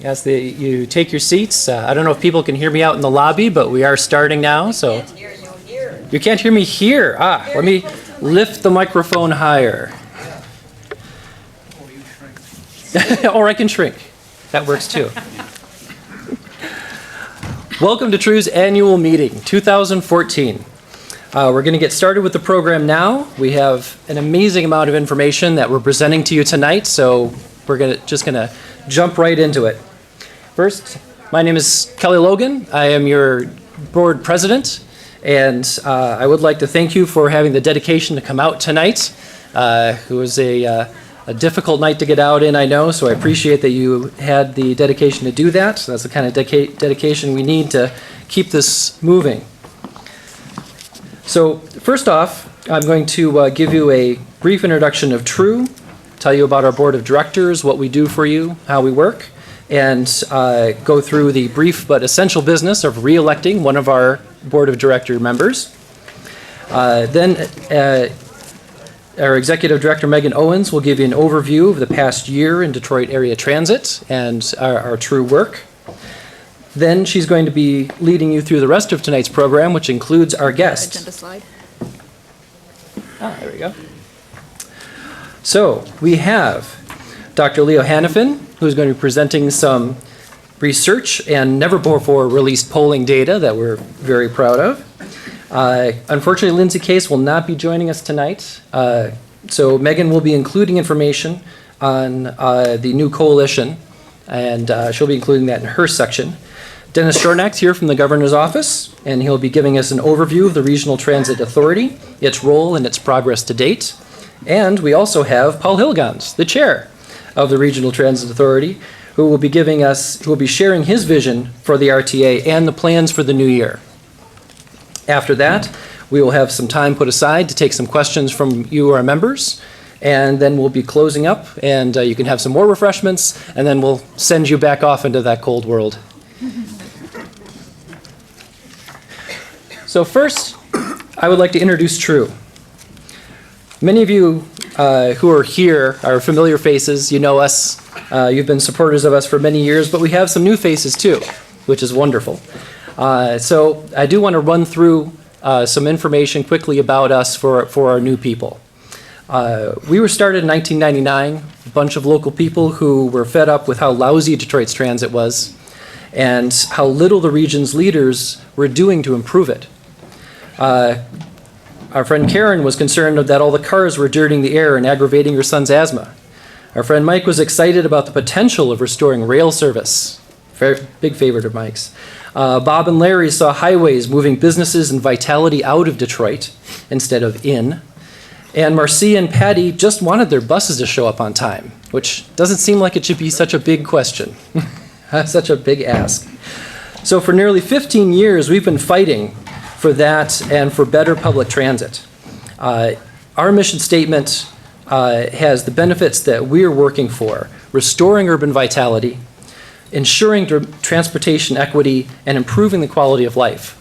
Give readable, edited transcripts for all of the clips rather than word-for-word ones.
ask that you take your seats. I don't know if people can hear me out in the lobby, but we are starting now. So you can't hear me here. Let me lift the microphone higher. Or I can shrink. That works too. Welcome to TRU's Annual Meeting 2014. We're going to get started with the program now. We have an amazing amount of information that we're presenting to you tonight, so we're just going to jump right into it. First, my name is Kelly Logan. I am your board president, and I would like to thank you for having the dedication to come out tonight. It was a difficult night to get out in, I know, so I appreciate that you had the dedication to do that. So that's the kind of dedication we need to keep this moving. So first off, I'm going to give you a brief introduction of TRU, tell you about our board of directors, what we do for you, how we work, and go through the brief but essential business of re-electing one of our board of director members. Then our executive director, Megan Owens, will give you an overview of the past year in Detroit area transit and our TRU work. Then she's going to be leading you through the rest of tonight's program, which includes our guest. Agenda slide. There we go. So we have Dr. Leo Hannafin, who's going to be presenting some research and never before released polling data that we're very proud of. Unfortunately, Lindsay Case will not be joining us tonight. So Megan will be including information on the new coalition, and she'll be including that in her section. Dennis Shornack's here from the governor's office, and he'll be giving us an overview of the Regional Transit Authority, its role and its progress to date. And we also have Paul Hilgons, the chair of the Regional Transit Authority, who will be sharing his vision for the RTA and the plans for the new year. After that, we will have some time put aside to take some questions from you, our members, and then we'll be closing up, and you can have some more refreshments, and then we'll send you back off into that cold world. So first, I would like to introduce TRU. Many of you who are here are familiar faces. You know us. You've been supporters of us for many years, but we have some new faces too, which is wonderful. So I do want to run through some information quickly about us for our new people. We were started in 1999, a bunch of local people who were fed up with how lousy Detroit's transit was and how little the region's leaders were doing to improve it. Our friend Karen was concerned that all the cars were dirtying the air and aggravating her son's asthma. Our friend Mike was excited about the potential of restoring rail service. Big favorite of Mike's. Bob and Larry saw highways moving businesses and vitality out of Detroit instead of in. And Marcia and Patty just wanted their buses to show up on time, which doesn't seem like it should be such a big question, such a big ask. So for nearly 15 years, we've been fighting for that and for better public transit. Our mission statement has the benefits that we're working for: restoring urban vitality, ensuring transportation equity, and improving the quality of life.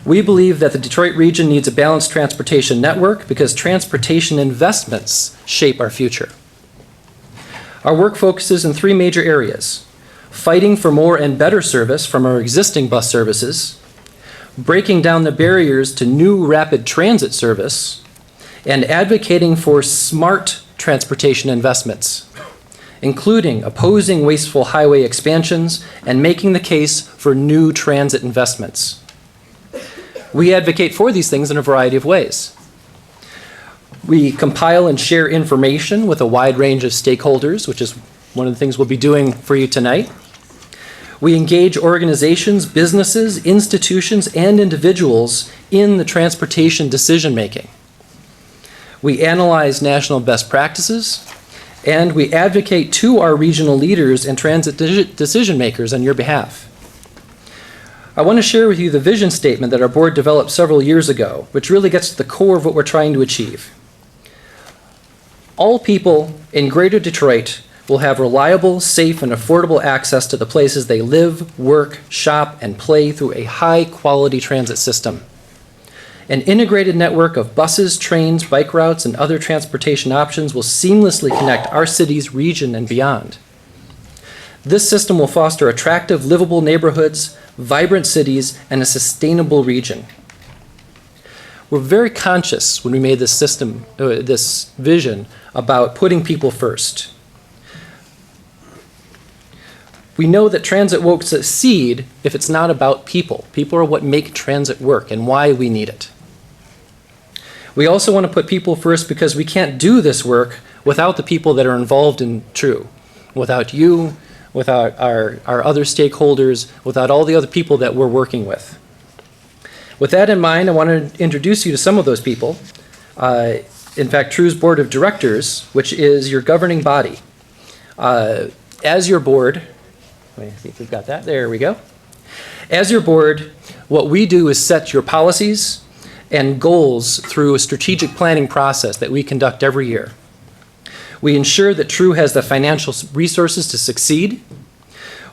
We believe that the Detroit region needs a balanced transportation network because transportation investments shape our future. Our work focuses in three major areas: fighting for more and better service from our existing bus services, breaking down the barriers to new rapid transit service, and advocating for smart transportation investments, including opposing wasteful highway expansions and making the case for new transit investments. We advocate for these things in a variety of ways. We compile and share information with a wide range of stakeholders, which is one of the things we'll be doing for you tonight. We engage organizations, businesses, institutions, and individuals in the transportation decision-making. We analyze national best practices, and we advocate to our regional leaders and transit decision-makers on your behalf. I want to share with you the vision statement that our board developed several years ago, which really gets to the core of what we're trying to achieve. All people in Greater Detroit will have reliable, safe, and affordable access to the places they live, work, shop, and play through a high-quality transit system. An integrated network of buses, trains, bike routes, and other transportation options will seamlessly connect our city's region and beyond. This system will foster attractive, livable neighborhoods, vibrant cities, and a sustainable region. We're very conscious when we made this system, this vision, about putting people first. We know that transit won't succeed if it's not about people. People are what make transit work and why we need it. We also want to put people first because we can't do this work without the people that are involved in TRU. Without you, without our other stakeholders, without all the other people that we're working with. With that in mind, I want to introduce you to some of those people. In fact, TRU's Board of Directors, which is your governing body. As your board, let me see if we've got that. There we go. As your board, what we do is set your policies and goals through a strategic planning process that we conduct every year. We ensure that TRU has the financial resources to succeed.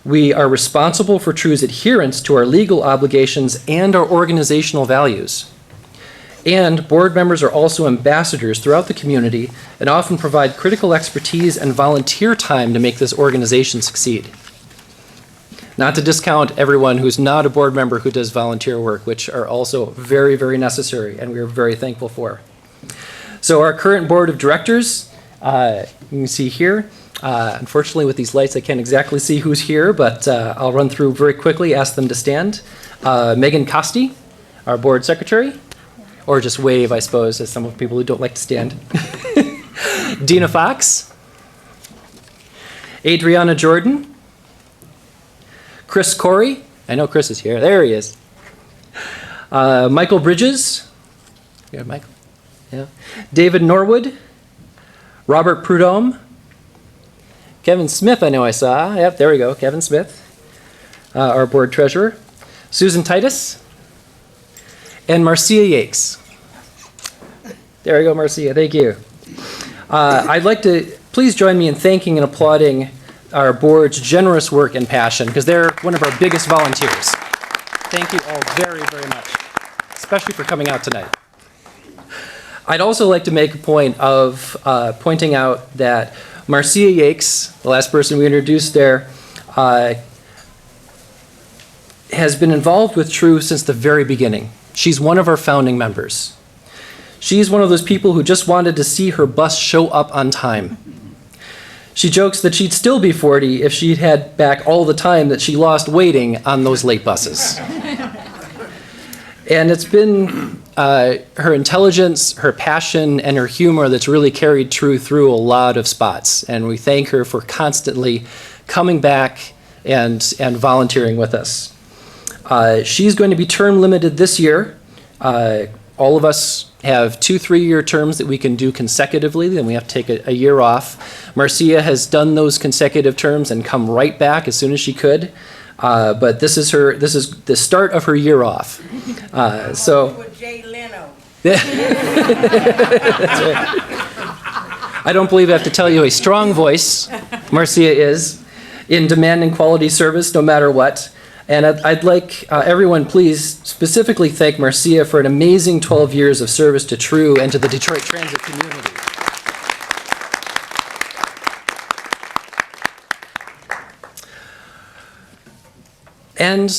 We are responsible for TRU's adherence to our legal obligations and our organizational values. And board members are also ambassadors throughout the community and often provide critical expertise and volunteer time to make this organization succeed. Not to discount everyone who's not a board member who does volunteer work, which are also very, very necessary and we are very thankful for. So our current board of directors, you can see here, unfortunately with these lights I can't exactly see who's here, but I'll run through very quickly, ask them to stand. Megan Costi, our board secretary, or just wave, I suppose, as some of the people who don't like to stand. Dina Fox, Adriana Jordan, Chris Corey, I know Chris is here, there he is. Michael Bridges, yeah, Michael, yeah. David Norwood, Robert Prudhomme, Kevin Smith, I know I saw, yep, there we go, Kevin Smith, our board treasurer, Susan Titus, and Marcia Yakes. There we go, Marcia, thank you. I'd like to, please join me in thanking and applauding our board's generous work and passion, because they're one of our biggest volunteers. Thank you all very, very much, especially for coming out tonight. I'd also like to make a point of pointing out that Marcia Yakes, the last person we introduced there, has been involved with TRU since the very beginning. She's one of our founding members. She's one of those people who just wanted to see her bus show up on time. She jokes that she'd still be 40 if she'd had back all the time that she lost waiting on those late buses. And it's been her intelligence, her passion, and her humor that's really carried TRU through a lot of spots. And we thank her for constantly coming back and volunteering with us. She's going to be term limited this year. All of us have 2 3-year terms that we can do consecutively, then we have to take a year off. Marcia has done those consecutive terms and come right back as soon as she could. But this is the start of her year off. So with Jay Leno. That's right. I don't believe I have to tell you a strong voice Marcia is in demanding quality service no matter what. And I'd like everyone please specifically thank Marcia for an amazing 12 years of service to TRU and to the Detroit transit community. And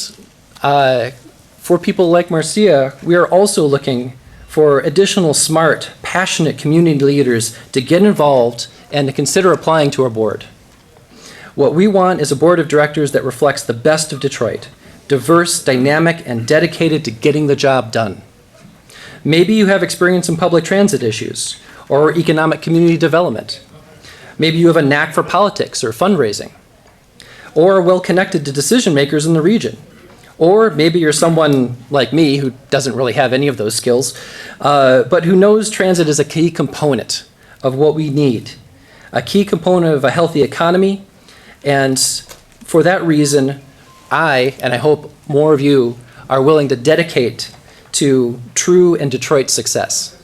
for people like Marcia, we are also looking for additional smart, passionate community leaders to get involved and to consider applying to our board. What we want is a board of directors that reflects the best of Detroit, diverse, dynamic, and dedicated to getting the job done. Maybe you have experience in public transit issues or economic community development. Maybe you have a knack for politics or fundraising, or are well connected to decision makers in the region. Or maybe you're someone like me who doesn't really have any of those skills, but who knows transit is a key component of what we need, a key component of a healthy economy. And for that reason, I, and I hope more of you, are willing to dedicate to TRU and Detroit success.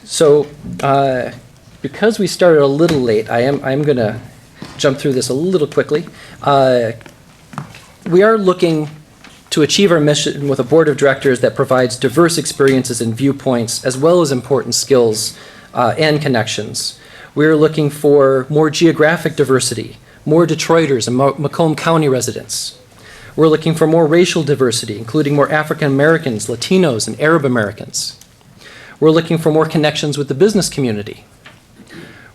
So, because we started a little late, I'm going to jump through this a little quickly. We are looking to achieve our mission with a board of directors that provides diverse experiences and viewpoints, as well as important skills and connections. We're looking for more geographic diversity, more Detroiters and Macomb County residents. We're looking for more racial diversity, including more African Americans, Latinos, and Arab Americans. We're looking for more connections with the business community.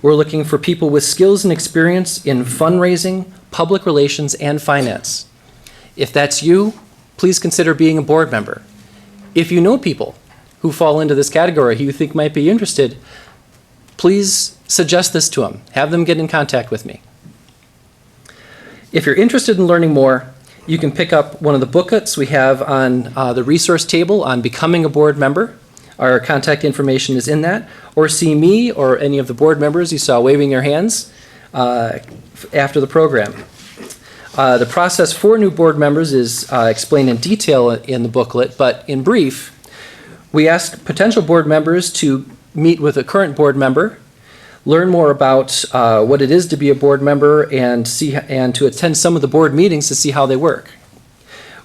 We're looking for people with skills and experience in fundraising, public relations, and finance. If that's you, please consider being a board member. If you know people who fall into this category who you think might be interested, please suggest this to them. Have them get in contact with me. If you're interested in learning more, you can pick up one of the booklets we have on the resource table on becoming a board member. Our contact information is in that. Or see me or any of the board members you saw waving their hands after the program. The process for new board members is explained in detail in the booklet, but in brief, we ask potential board members to meet with a current board member, learn more about what it is to be a board member, and to attend some of the board meetings to see how they work.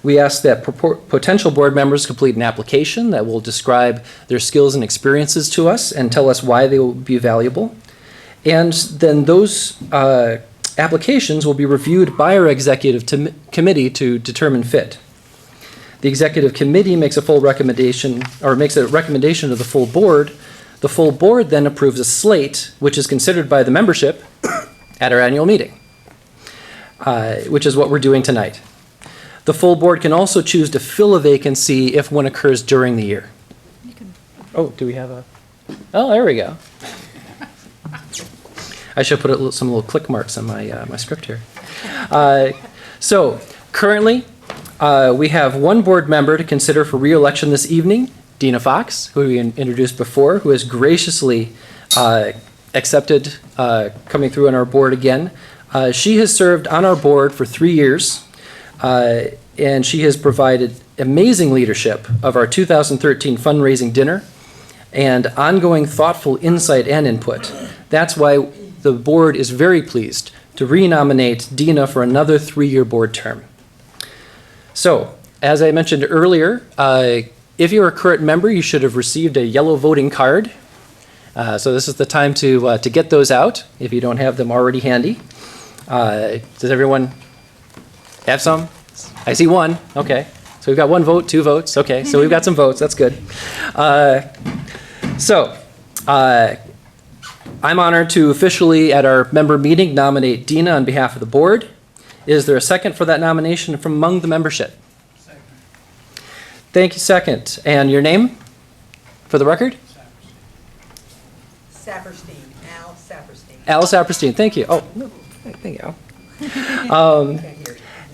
We ask that potential board members complete an application that will describe their skills and experiences to us and tell us why they will be valuable. And then those applications will be reviewed by our executive committee to determine fit. The executive committee makes a full recommendation, or makes a recommendation to the full board. The full board then approves a slate, which is considered by the membership at our annual meeting, which is what we're doing tonight. The full board can also choose to fill a vacancy if one occurs during the year. Oh, do we have a? Oh, there we go. I should put some little click marks on my script here. So currently, we have one board member to consider for re-election this evening, Dina Fox, who we introduced before, who has graciously accepted coming through on our board again. She has served on our board for 3 years. And she has provided amazing leadership of our 2013 fundraising dinner and ongoing thoughtful insight and input. That's why the board is very pleased to re-nominate Dina for another 3-year board term. So, as I mentioned earlier, if you're a current member, you should have received a yellow voting card. So this is the time to get those out if you don't have them already handy. Does everyone have some? I see one. Okay. So we've got 1 vote, 2 votes. Okay. So we've got some votes. That's good. I'm honored to officially, at our member meeting, nominate Dina on behalf of the board. Is there a second for that nomination from among the membership? Second. Thank you, second. And your name, for the record? Saperstein. Al Saperstein. Al Saperstein. Thank you. Oh, thank you, Al.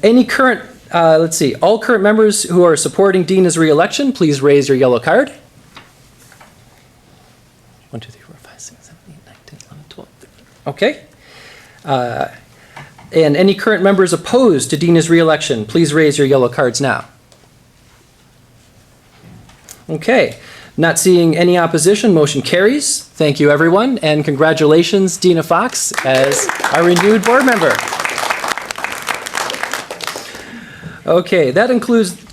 Any current, let's see, all current members who are supporting Dina's re-election, please raise your yellow card. 1, 2, 3, 4, 5, 6, 7, 8, 9, 10, 11, 12, 13. Okay. And any current members opposed to Dina's re-election, please raise your yellow cards now. Okay. Not seeing any opposition, motion carries. Thank you, everyone, and congratulations, Dina Fox, as our renewed board member. Okay, that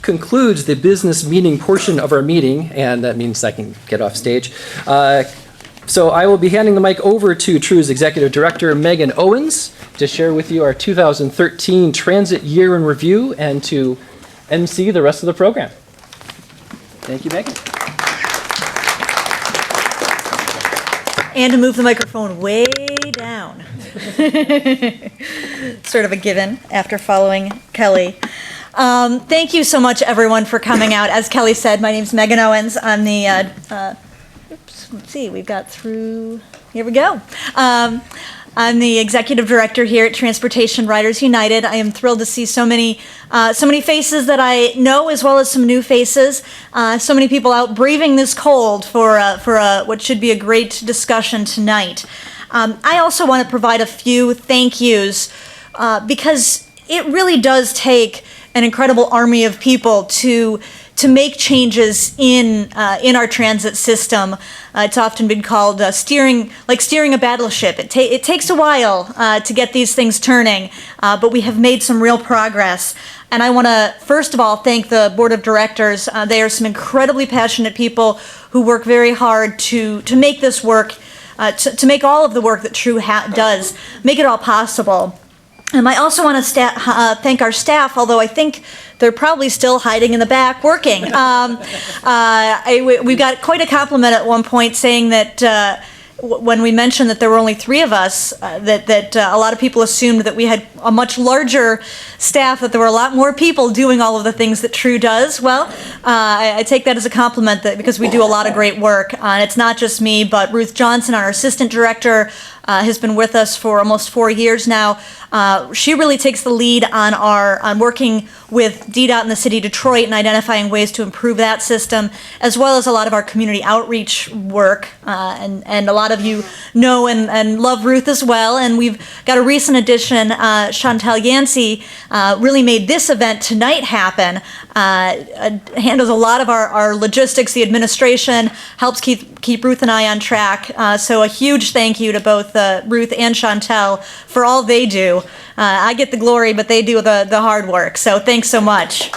concludes the business meeting portion of our meeting, and that means I can get off stage. So I will be handing the mic over to TRU's Executive Director, Megan Owens, to share with you our 2013 Transit Year in Review and to MC the rest of the program. Thank you, Megan. And to move the microphone way down. Sort of a given after following Kelly. Thank you so much, everyone, for coming out. As Kelly said, my name's Megan Owens. I'm the, let's see, we've got through, here we go. I'm the executive director here at Transportation Riders United. I am thrilled to see so many faces that I know, as well as some new faces. So many people out braving this cold for what should be a great discussion tonight. I also want to provide a few thank yous because it really does take an incredible army of people to make changes in our transit system. It's often been called steering a battleship. It takes a while to get these things turning, but we have made some real progress. And I want to, first of all, thank the board of directors. They are some incredibly passionate people who work very hard to make this work to make all of the work that TRU does, make it all possible. I also want to thank our staff, although I think they're probably still hiding in the back working. We got quite a compliment at one point saying that when we mentioned that there were only 3 of us, that a lot of people assumed that we had a much larger staff, that there were a lot more people doing all of the things that TRU does. Well, I take that as a compliment because we do a lot of great work. And it's not just me, but Ruth Johnson, our assistant director, has been with us for almost 4 years now. She really takes the lead on working with DDOT in the city of Detroit and identifying ways to improve that system, as well as a lot of our community outreach work. And a lot of you know and love Ruth as well. And we've got a recent addition, Chantel Yancey, really made this event tonight happen. Handles a lot of our logistics, the administration, helps keep Ruth and I on track. So a huge thank you to both Ruth and Chantel for all they do. I get the glory, but they do the hard work. So thanks so much.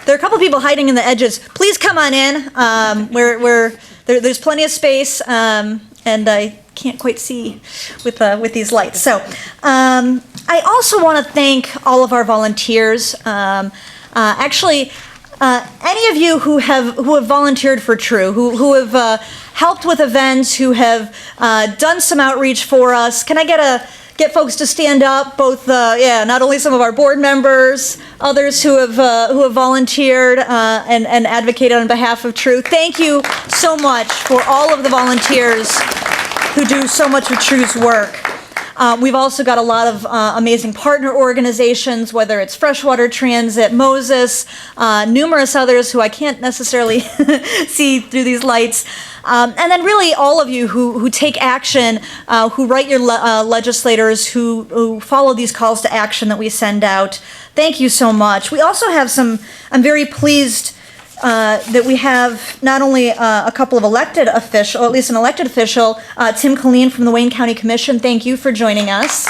There are a couple people hiding in the edges. Please come on in. There's plenty of space, and I can't quite see with these lights. So I also want to thank all of our volunteers. Actually, any of you who have volunteered for TRU, who have helped with events, who have done some outreach for us, can I get folks to stand up? Both, not only some of our board members, others who have volunteered and advocated on behalf of TRU. Thank you so much for all of the volunteers who do so much of TRU's work. We've also got a lot of amazing partner organizations, whether it's Freshwater Transit, Moses, numerous others who I can't necessarily see through these lights. And then really all of you who take action, who write your legislators, who follow these calls to action that we send out. Thank you so much. We also have I'm very pleased that we have not only a couple of elected officials, or at least an elected official, Tim Colleen from the Wayne County Commission. Thank you for joining us.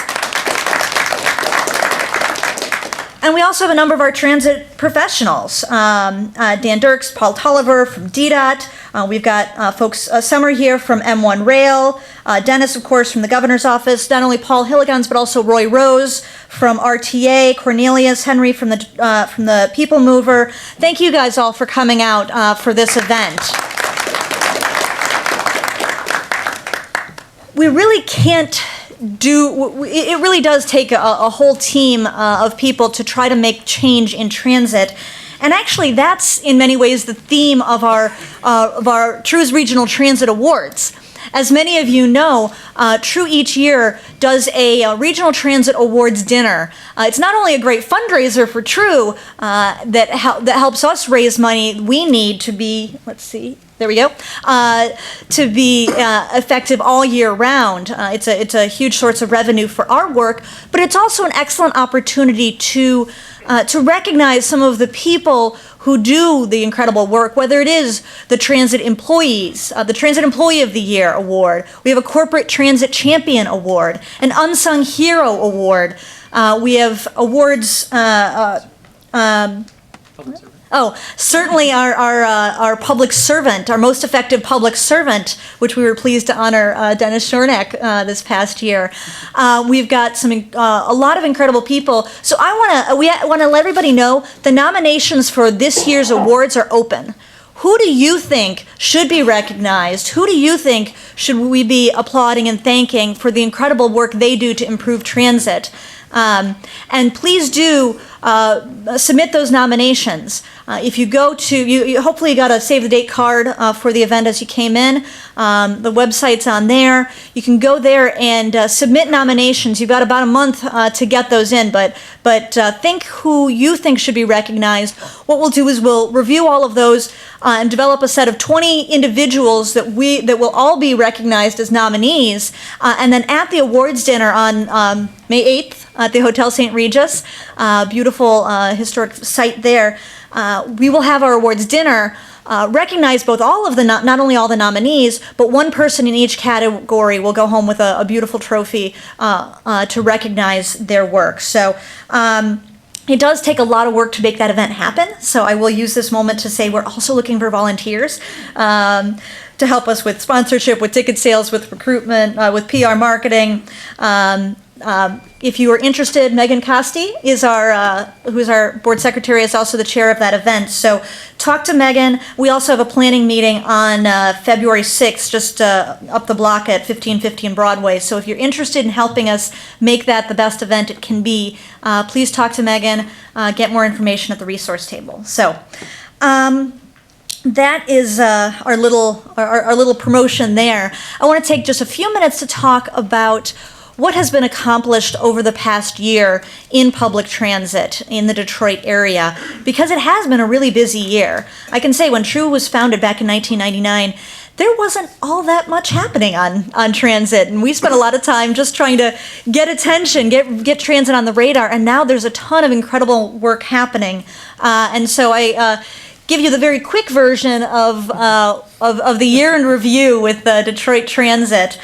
And we also have a number of our transit professionals. Dan Dirks, Paul Tolliver from DDOT. We've got folks, some are here from M1 Rail. Dennis, of course, from the governor's office. Not only Paul Hilligans, but also Roy Rose from RTA. Cornelius Henry from the People Mover. Thank you guys all for coming out for this event. We really can't it really does take a whole team of people to try to make change in transit. And actually, that's in many ways the theme of our TRU's Regional Transit Awards. As many of you know, TRU each year does a Regional Transit Awards dinner. It's not only a great fundraiser for TRU that helps us raise money we need to be, there we go, to be effective all year round. It's a huge source of revenue for our work, but it's also an excellent opportunity to recognize some of the people who do the incredible work, whether it is the transit employees, the Transit Employee of the Year Award. We have a Corporate Transit Champion Award, an Unsung Hero Award. We have awards, certainly our public servant, our most effective public servant, which we were pleased to honor Dennis Shornack this past year. We've got a lot of incredible people. So we want to let everybody know the nominations for this year's awards are open. Who do you think should be recognized? Who do you think should we be applauding and thanking for the incredible work they do to improve transit? And please do submit those nominations. If you go to, you hopefully got a save the date card for the event as you came in. The website's on there. You can go there and submit nominations. You've got about a month to get those in, but think who you think should be recognized. What we'll do is we'll review all of those and develop a set of 20 individuals that will all be recognized as nominees. And then at the awards dinner on May 8th at the Hotel St. Regis, beautiful historic site there, we will have our awards dinner, recognize both all of the, not only all the nominees, but one person in each category will go home with a beautiful trophy to recognize their work. So It does take a lot of work to make that event happen, so I will use this moment to say we're also looking for volunteers to help us with sponsorship, with ticket sales, with recruitment, with PR marketing. If you are interested, Megan Costi is who's our board secretary, is also the chair of that event. So talk to Megan. We also have a planning meeting on February 6th, just up the block at 1515 Broadway. So if you're interested in helping us make that the best event it can be, please talk to Megan, get more information at the resource table. So that is our little promotion there. I want to take just a few minutes to talk about what has been accomplished over the past year in public transit in the Detroit area, because it has been a really busy year. I can say when TRU was founded back in 1999, there wasn't all that much happening on transit, and we spent a lot of time just trying to get attention, get transit on the radar, and now there's a ton of incredible work happening. And so I give you the very quick version of the year in review with Detroit Transit.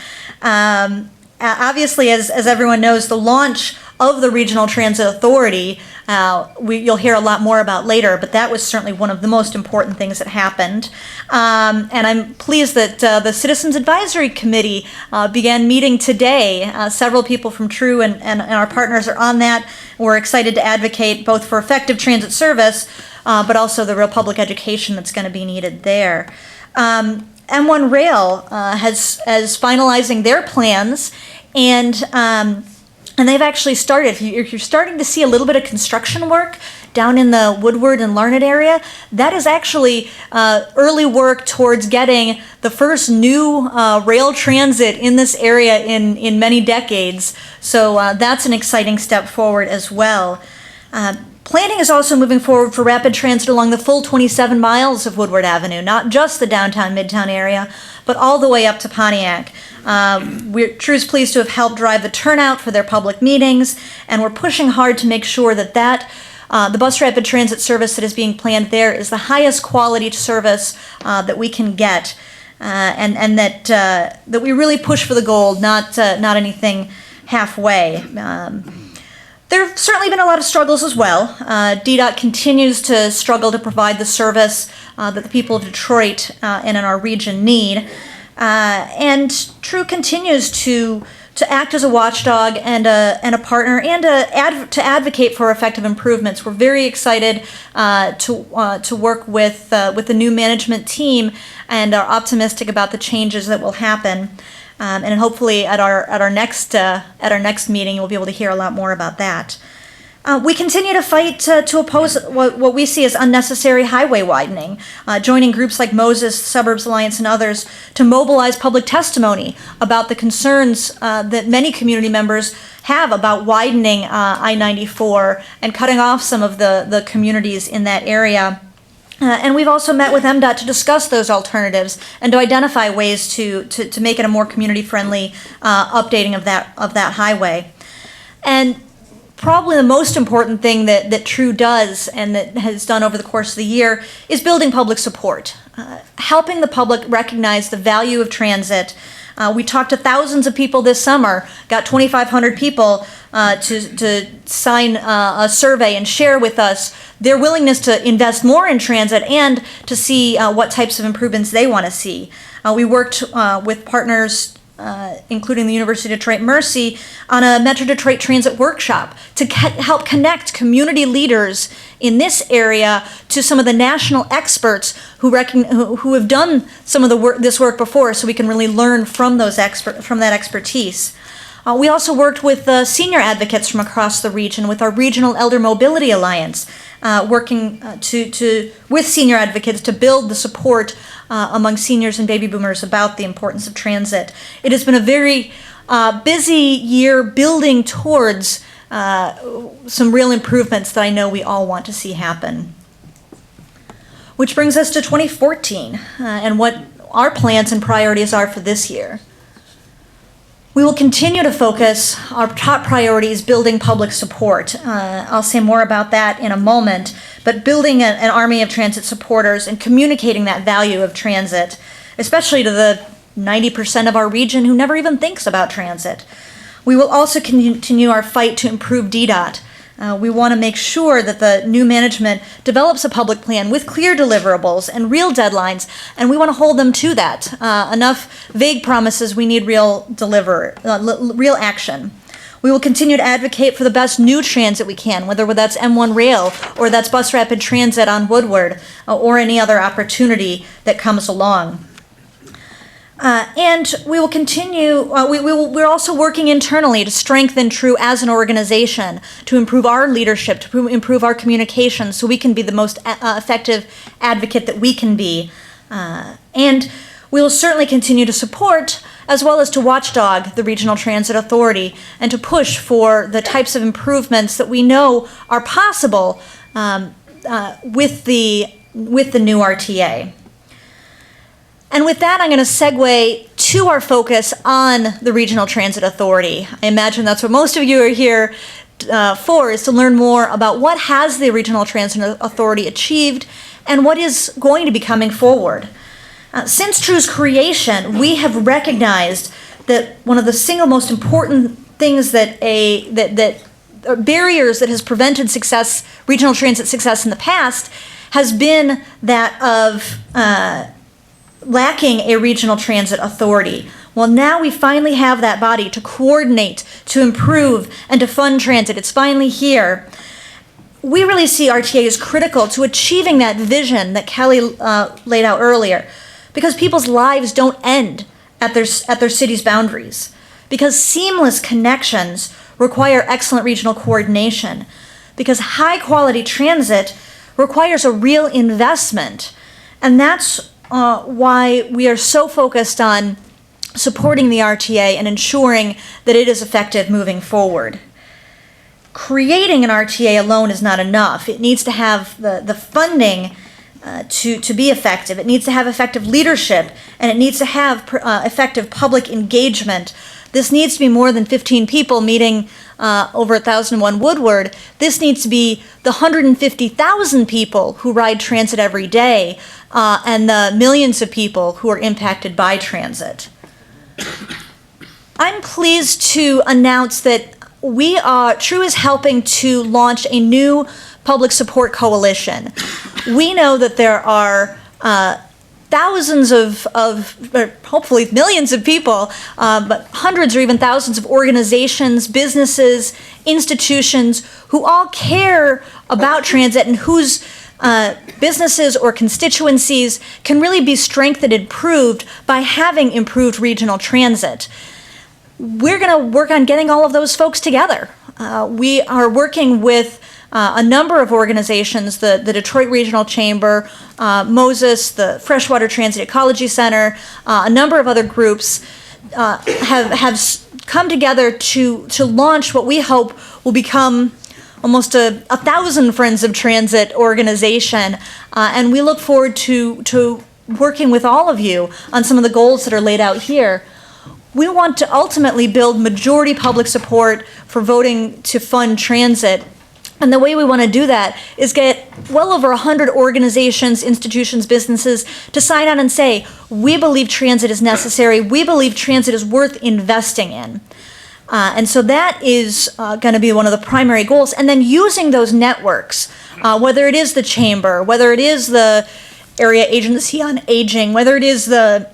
Obviously, as everyone knows, the launch of the Regional Transit Authority, you'll hear a lot more about later, but that was certainly one of the most important things that happened. And I'm pleased that the Citizens Advisory Committee began meeting today. Several people from TRU and our partners are on that. We're excited to advocate both for effective transit service, but also the real public education that's going to be needed there. M1 Rail has finalizing their plans, and they've actually started. If you're starting to see a little bit of construction work down in the Woodward and Larned area, that is actually early work towards getting the first new rail transit in this area in many decades. So that's an exciting step forward as well. Planning is also moving forward for rapid transit along the full 27 miles of Woodward Avenue, not just the downtown Midtown area, but all the way up to Pontiac. TRU is pleased to have helped drive the turnout for their public meetings, and we're pushing hard to make sure that the bus rapid transit service that is being planned there is the highest quality service that we can get, and that we really push for the gold, not anything halfway. There have certainly been a lot of struggles as well. DDOT continues to struggle to provide the service that the people of Detroit and in our region need. And TRU continues to act as a watchdog and a partner and to advocate for effective improvements. We're very excited to work with the new management team and are optimistic about the changes that will happen. And hopefully at our next meeting, you'll be able to hear a lot more about that. We continue to fight to oppose what we see as unnecessary highway widening, joining groups like Moses, Suburbs Alliance, and others to mobilize public testimony about the concerns that many community members have about widening I-94 and cutting off some of the communities in that area. And we've also met with MDOT to discuss those alternatives and to identify ways to make it a more community-friendly updating of that highway. And probably the most important thing that TRU does and that has done over the course of the year is building public support, helping the public recognize the value of transit. We talked to thousands of people this summer, got 2,500 people to sign a survey and share with us their willingness to invest more in transit and to see what types of improvements they want to see. We worked with partners, including the University of Detroit Mercy, on a Metro Detroit Transit workshop to help connect community leaders in this area to some of the national experts who have done some of this work before, so we can really learn from that expertise. We also worked with senior advocates from across the region with our Regional Elder Mobility Alliance, working with senior advocates to build the support among seniors and baby boomers about the importance of transit. It has been a very busy year building towards some real improvements that I know we all want to see happen. Which brings us to 2014 and what our plans and priorities are for this year. We will continue to focus our top priorities building public support. I'll say more about that in a moment, but building an army of transit supporters and communicating that value of transit, especially to the 90% of our region who never even thinks about transit. We will also continue our fight to improve DDOT. We want to make sure that the new management develops a public plan with clear deliverables and real deadlines, and we want to hold them to that. Enough vague promises, we need real action. We will continue to advocate for the best new transit we can, whether that's M1 Rail or that's Bus Rapid Transit on Woodward or any other opportunity that comes along. And we will continue, we're also working internally to strengthen TRU as an organization, to improve our leadership, to improve our communication so we can be the most effective advocate that we can be. And we will certainly continue to support as well as to watchdog the Regional Transit Authority and to push for the types of improvements that we know are possible with the new RTA. And with that, I'm going to segue to our focus on the Regional Transit Authority. I imagine that's what most of you are here for, is to learn more about what has the Regional Transit Authority achieved and what is going to be coming forward. Since TRU's creation, we have recognized that one of the single most important things that barriers that has prevented regional transit success in the past has been that of lacking a regional transit authority. Well, now we finally have that body to coordinate, to improve, and to fund transit. It's finally here. We really see RTA as critical to achieving that vision that Kelly laid out earlier, because people's lives don't end at their city's boundaries, because seamless connections require excellent regional coordination, because high-quality transit requires a real investment, and that's why we are so focused on supporting the RTA and ensuring that it is effective moving forward. Creating an RTA alone is not enough. It needs to have the funding to be effective. It needs to have effective leadership, and it needs to have effective public engagement. This needs to be more than 15 people meeting over 1001 Woodward. This needs to be the 150,000 people who ride transit every day and the millions of people who are impacted by transit. I'm pleased to announce that TRU is helping to launch a new public support coalition. We know that there are thousands or hopefully millions of people, but hundreds or even thousands of organizations, businesses, institutions who all care about transit and whose businesses or constituencies can really be strengthened and improved by having improved regional transit. We're going to work on getting all of those folks together. We are working with a number of organizations, the Detroit Regional Chamber, Moses, the Freshwater Transit Ecology Center, a number of other groups have come together to launch what we hope will become almost a 1,000 Friends of Transit organization, and we look forward to working with all of you on some of the goals that are laid out here. We want to ultimately build majority public support for voting to fund transit. And the way we want to do that is get well over 100 organizations, institutions, businesses to sign on and say, we believe transit is necessary, we believe transit is worth investing in. And so that is going to be one of the primary goals. And then using those networks, whether it is the chamber, whether it is the area agency on aging, whether it is the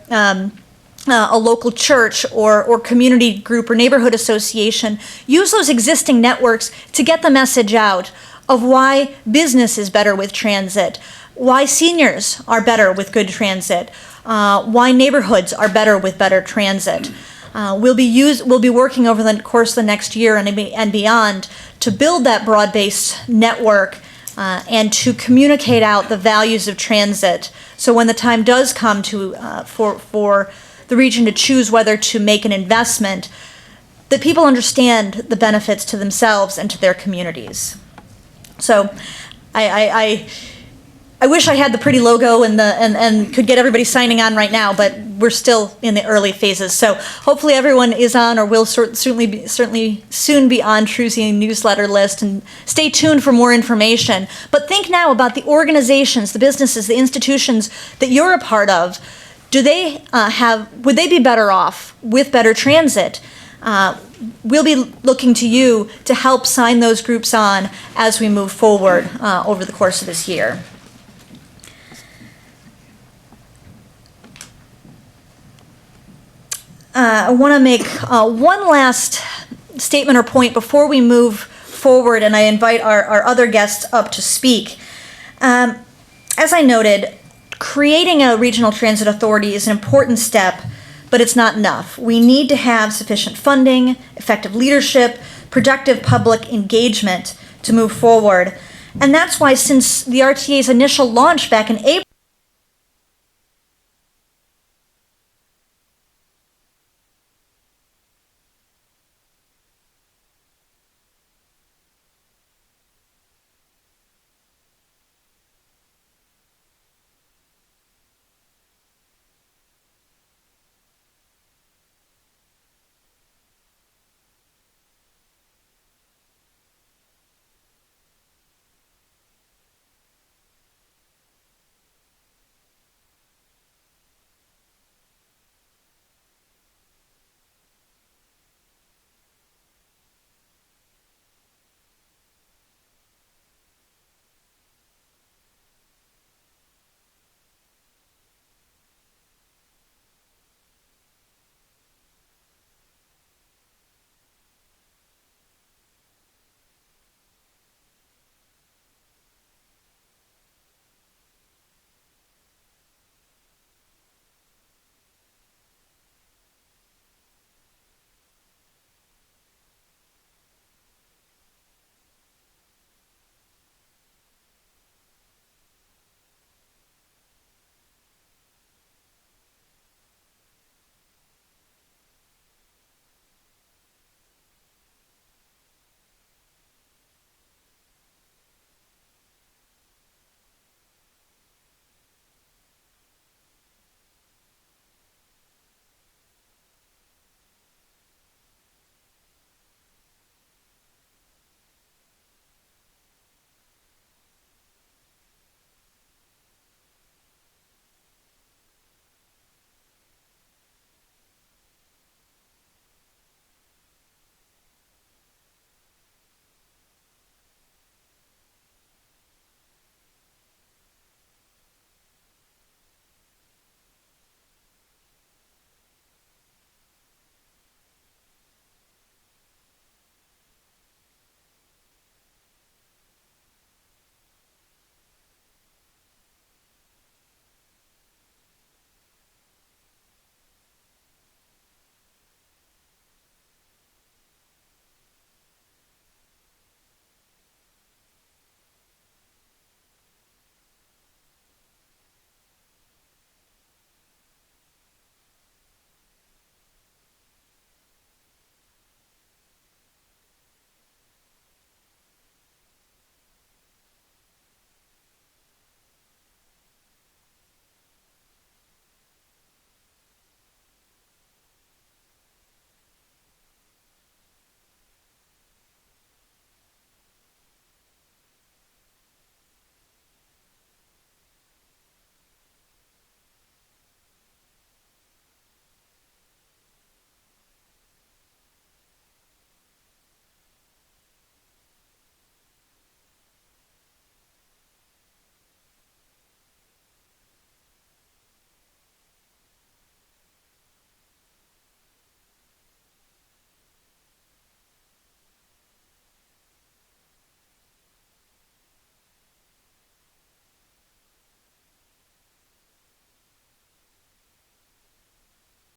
a local church or community group or neighborhood association, use those existing networks to get the message out of why business is better with transit, why seniors are better with good transit, why neighborhoods are better with better transit. We'll be working over the course of the next year and beyond to build that broad-based network and to communicate out the values of transit. So when the time does come to for the region to choose whether to make an investment, that people understand the benefits to themselves and to their communities. So I wish I had the pretty logo and could get everybody signing on right now, but we're still in the early phases. So hopefully everyone is on or will certainly soon be on TRU's newsletter list, and stay tuned for more information. But think now about the organizations, the businesses, the institutions that you're a part of. Would they be better off with better transit? we'll be looking to you to help sign those groups on as we move forward over the course of this year. I want to make one last statement or point before we move forward, and I invite our other guests up to speak. As I noted, creating a regional transit authority is an important step, but it's not enough. We need to have sufficient funding, effective leadership, productive public engagement to move forward. And that's why, since the RTA's initial launch back in April,